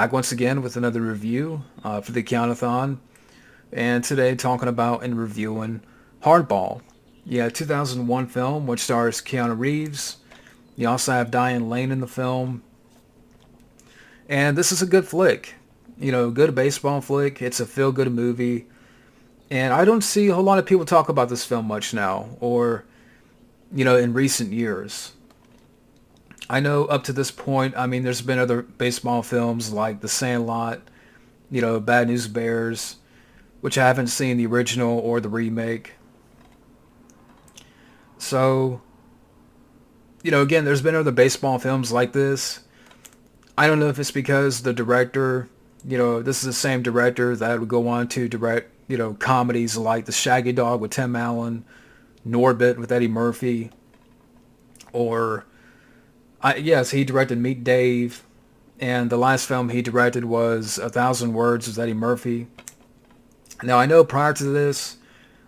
Back once again with another review for the Keanu-thon, and today talking about and reviewing Hardball. Yeah, 2001 film which stars Keanu Reeves. You also have Diane in the film, and this is a good flick. Good baseball flick. It's a feel-good movie, and I don't see a whole lot of people talk about this film much now, or in recent years. I know up to this point, I mean, there's been other baseball films like The Sandlot, Bad News Bears, which I haven't seen the original or the remake. So, again, there's been other baseball films like this. I don't know if it's because the director, this is the same director that would go on to direct, comedies like The Shaggy Dog with Tim Allen, Norbit with Eddie Murphy, or yes, he directed Meet Dave, and the last film he directed was A Thousand Words with Eddie Murphy. Now, I know prior to this,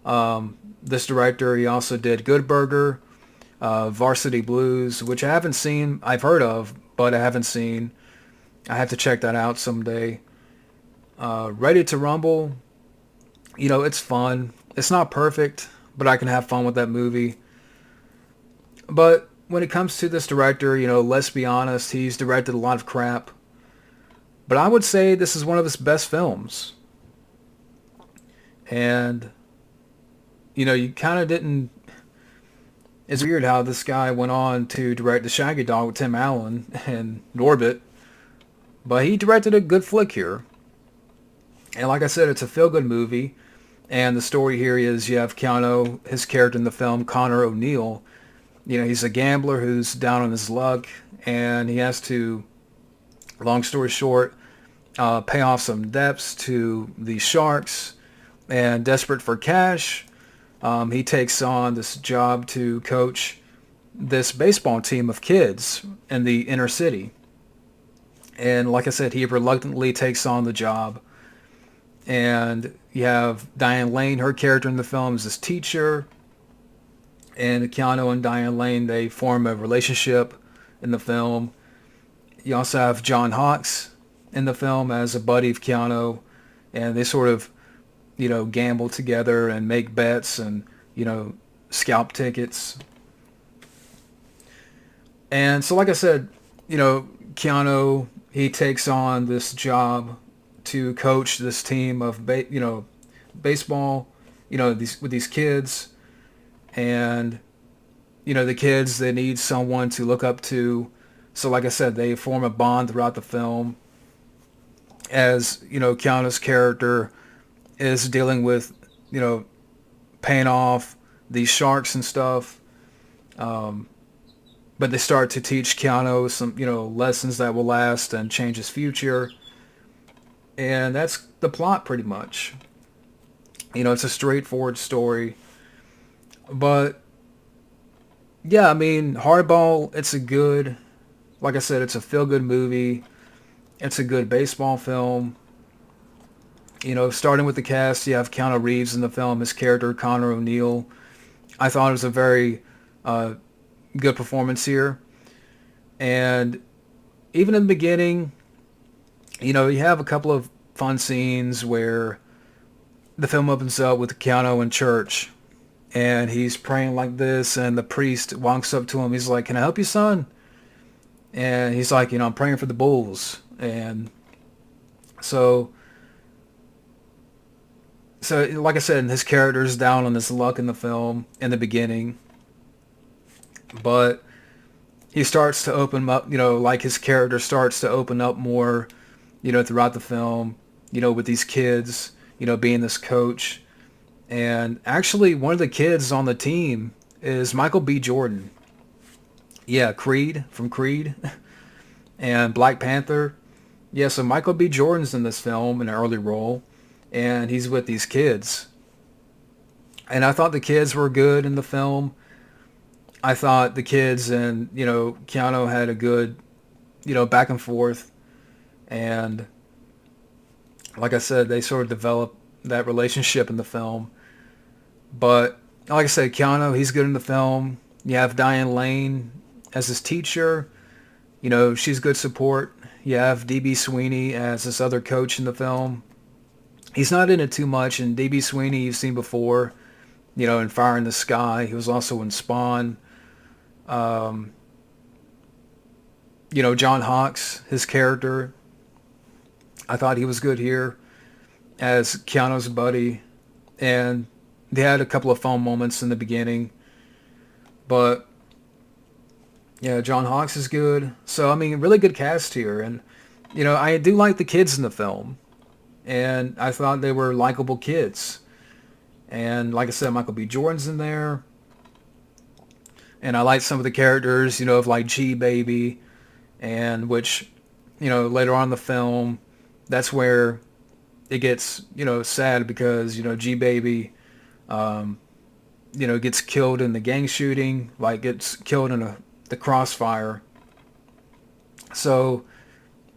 this director, he also did Good Burger, Varsity Blues, which I haven't seen. I've heard of, but I haven't seen. I have to check that out someday. Ready to Rumble, it's fun. It's not perfect, but I can have fun with that movie. But when it comes to this director, let's be honest, he's directed a lot of crap. But I would say this is one of his best films. And, you kind of didn't... It's weird how this guy went on to direct The Shaggy Dog with Tim Allen and Norbit. But he directed a good flick here. And like I said, it's a feel-good movie. And the story here is you have Keanu, his character in the film, Connor O'Neill. He's a gambler who's down on his luck, and he has to, long story short, pay off some debts to the Sharks, and desperate for cash, he takes on this job to coach this baseball team of kids in the inner city. And like I said, he reluctantly takes on the job, and you have Diane, her character in the film, is this teacher. And Keanu and Diane, they form a relationship in the film. You also have John Hawkes in the film as a buddy of Keanu. And they sort of, gamble together and make bets and, scalp tickets. And so like I said, Keanu, he takes on this job to coach this team of, baseball, with these kids. And, the kids, they need someone to look up to. So like I said, they form a bond throughout the film as, Keanu's character is dealing with, paying off these sharks and stuff. But they start to teach Keanu some, lessons that will last and change his future. And that's the plot pretty much. It's a straightforward story. But, yeah, I mean, Hardball, like I said, it's a feel-good movie. It's a good baseball film. Starting with the cast, you have Keanu Reeves in the film, his character, Connor O'Neill. I thought it was a very good performance here. And even in the beginning, you have a couple of fun scenes where the film opens up with Keanu in church. And he's praying like this, and the priest walks up to him. He's like, "Can I help you, son?" And he's like, "I'm praying for the Bulls." And so like I said, his character's down on his luck in the film in the beginning. But he starts to open up, like his character starts to open up more, throughout the film, with these kids, being this coach. And actually, one of the kids on the team is Michael B. Jordan. Yeah, Creed, from Creed. And Black Panther. Yeah, so Michael B. Jordan's in this film in an early role. And he's with these kids. And I thought the kids were good in the film. I thought the kids and, Keanu had a good, back and forth. And like I said, they sort of developed that relationship in the film. But like I said, Keanu, he's good in the film. You have Diane as his teacher. She's good support. you have D.B.Sweeney as this other coach in the film. He's not in it too much, and D.B.Sweeney you've seen before, in Fire in the Sky. He was also in Spawn. Um, John Hawkes, his character, I thought he was good here as Keanu's buddy. And they had a couple of fun moments in the beginning. But, yeah, John Hawkes is good. So, I mean, really good cast here. And, I do like the kids in the film. And I thought they were likable kids. And like I said, Michael B. Jordan's in there. And I like some of the characters, of like G-Baby. And which, later on in the film, that's where it gets, sad because, G-Baby, gets killed in the gang shooting, like gets killed in the crossfire. So,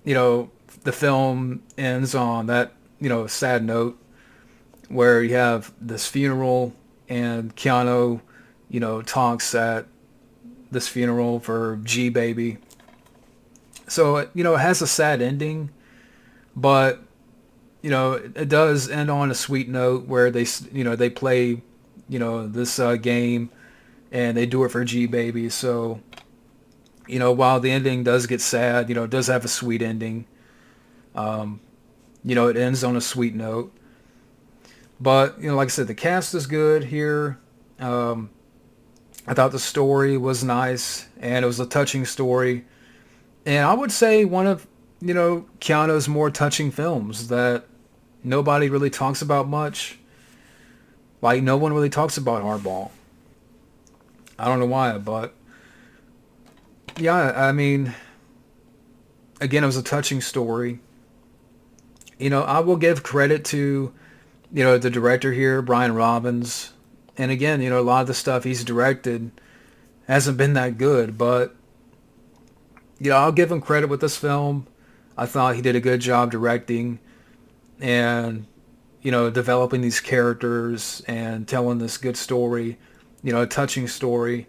the film ends on that, sad note where you have this funeral and Keanu, talks at this funeral for G-Baby. So, it has a sad ending, but, it does end on a sweet note where they play, this game and they do it for G-Baby. So, while the ending does get sad, it does have a sweet ending. It ends on a sweet note. But, like I said, the cast is good here. I thought the story was nice, and it was a touching story. And I would say one of, Keanu's more touching films that nobody really talks about much. Like, no one really talks about Hardball. I don't know why, but yeah, I mean, again, it was a touching story. I will give credit to, the director here, Brian Robbins. And again, a lot of the stuff he's directed hasn't been that good, but, I'll give him credit with this film. I thought he did a good job directing and, developing these characters and telling this good story, a touching story.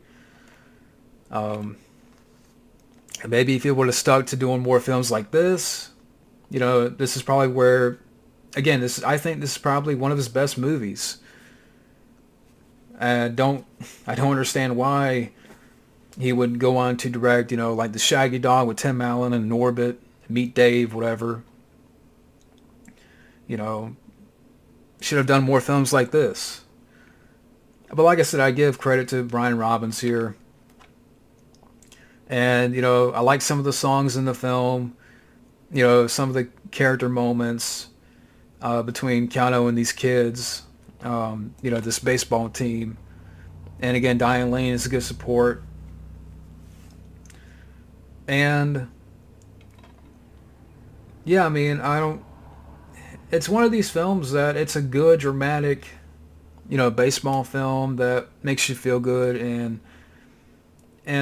Maybe if he would have stuck to doing more films like this, this is probably where, again, I think this is probably one of his best movies. I don't understand why he would go on to direct, like The Shaggy Dog with Tim Allen and Norbit, Meet Dave, whatever. Should have done more films like this. But like I said, I give credit to Brian Robbins here. And, I like some of the songs in the film, some of the character moments between Keanu and these kids, this baseball team. And again, Diane Lane is a good support. And, yeah, I mean, it's one of these films that it's a good, dramatic, baseball film that makes you feel good and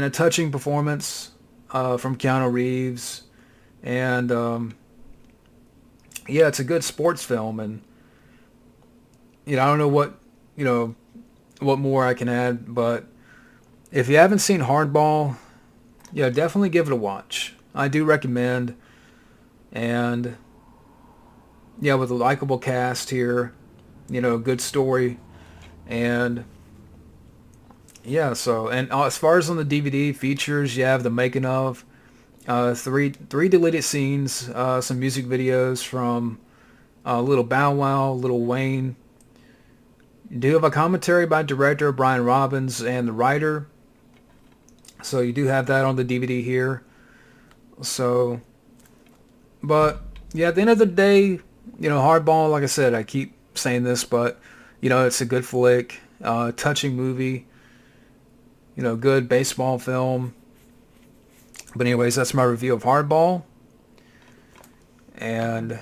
a touching performance from Keanu Reeves. And, yeah, it's a good sports film. And, I don't know what more I can add, but if you haven't seen Hardball, yeah, definitely give it a watch. I do recommend. And, yeah, with a likable cast here, good story. And, yeah, so, and as far as on the DVD features, you have the making of, three deleted scenes, some music videos from Little Bow Wow, Lil Wayne. You do have a commentary by director Brian Robbins and the writer. So you do have that on the DVD here. So, but, yeah, at the end of the day, Hardball, like I said, I keep saying this, but, it's a good flick, touching movie, good baseball film. But anyways, that's my review of Hardball. And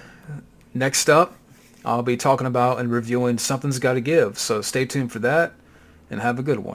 next up, I'll be talking about and reviewing Something's Gotta Give. So stay tuned for that, and have a good one.